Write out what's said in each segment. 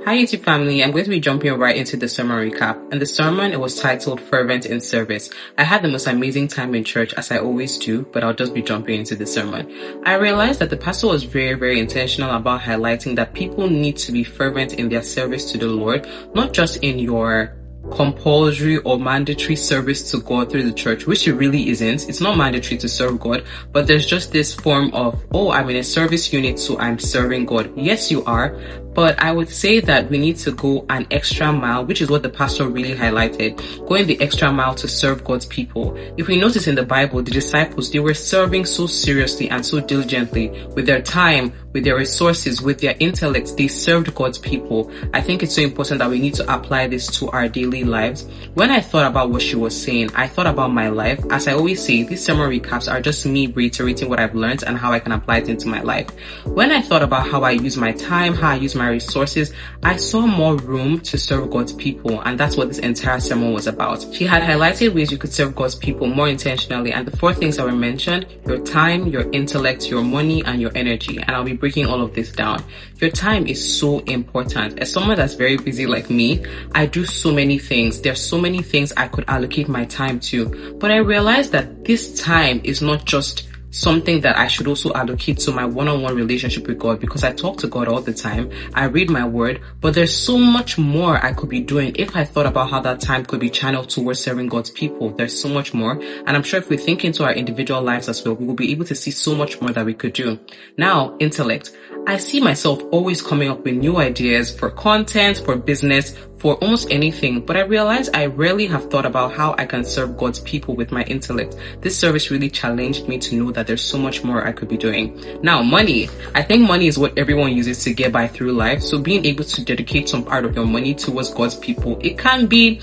Hi YouTube family, I'm going to be jumping right into the sermon recap. And the sermon, it was titled Fervent in Service. I had the most amazing time in church as I always do, but I'll just be jumping into the sermon. I realized that the pastor was very intentional about highlighting that people need to be fervent in their service to the Lord, not just in your compulsory or mandatory service to God through the church, which it really isn't. It's not mandatory to serve God, but there's just this form of, oh, I'm in a service unit, so I'm serving God. Yes, you are. But I would say that we need to go an extra mile, which is what the pastor really highlighted, going the extra mile to serve God's people. If we notice in the Bible, the disciples, they were serving so seriously and so diligently with their time, with their resources, with their intellect. They served God's people. I think it's so important that we need to apply this to our daily lives. When I thought about what she was saying, I thought about my life. As I always say, these sermon recaps are just me reiterating what I've learned and how I can apply it into my life. When I thought about how I use my time, how I use my resources, I saw more room to serve God's people, and that's what this entire sermon was about. She had highlighted ways you could serve God's people more intentionally, and the four things that were mentioned: your time, your intellect, your money, and your energy. And I'll be breaking all of this down. Your time is so important. As someone that's very busy like me, I do so many things. There's so many things I could allocate my time to, but I realized that this time is not just something that I should also allocate to my one-on-one relationship with God, because I talk to God all the time. I read my word, but there's so much more I could be doing if I thought about how that time could be channeled towards serving God's people. There's so much more. And I'm sure if we think into our individual lives as well, we will be able to see so much more that we could do. Now, intellect. I see myself always coming up with new ideas for content, for business, for almost anything, but I realize I rarely have thought about how I can serve God's people with my intellect. This service really challenged me to know that there's so much more I could be doing. Now, money. I think money is what everyone uses to get by through life. So being able to dedicate some part of your money towards God's people, it can be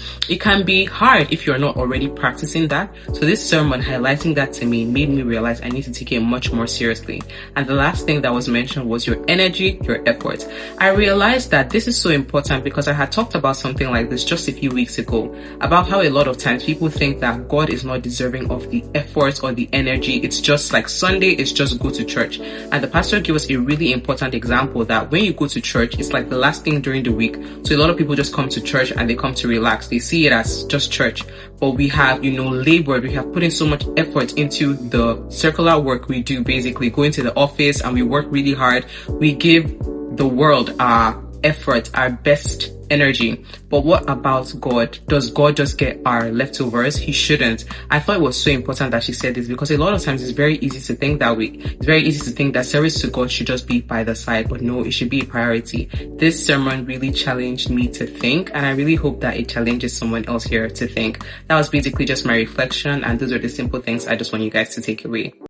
hard if you're not already practicing that. So this sermon highlighting that to me made me realize I need to take it much more seriously. And the last thing that was mentioned was your energy, your effort. I realized that this is so important because I had talked about something like this just a few weeks ago, about how a lot of times people think that God is not deserving of the effort or the energy. It's just like Sunday, it's just go to church. And the pastor gave us a really important example that when you go to church, it's like the last thing during the week. So a lot of people just come to church and they come to relax. They see it as just church. But we have, labored. We have put in so much effort into the circular work we do, basically going to the office, and we work really hard. We give the world our effort, our best energy. But what about God? Does God just get our leftovers? He shouldn't. I thought it was so important that she said this, because a lot of times it's very easy to think that way. It's very easy to think that service to God should just be by the side, but no, it should be a priority. This sermon really challenged me to think, and I really hope that it challenges someone else here to think. That was basically just my reflection, and those are the simple things I just want you guys to take away.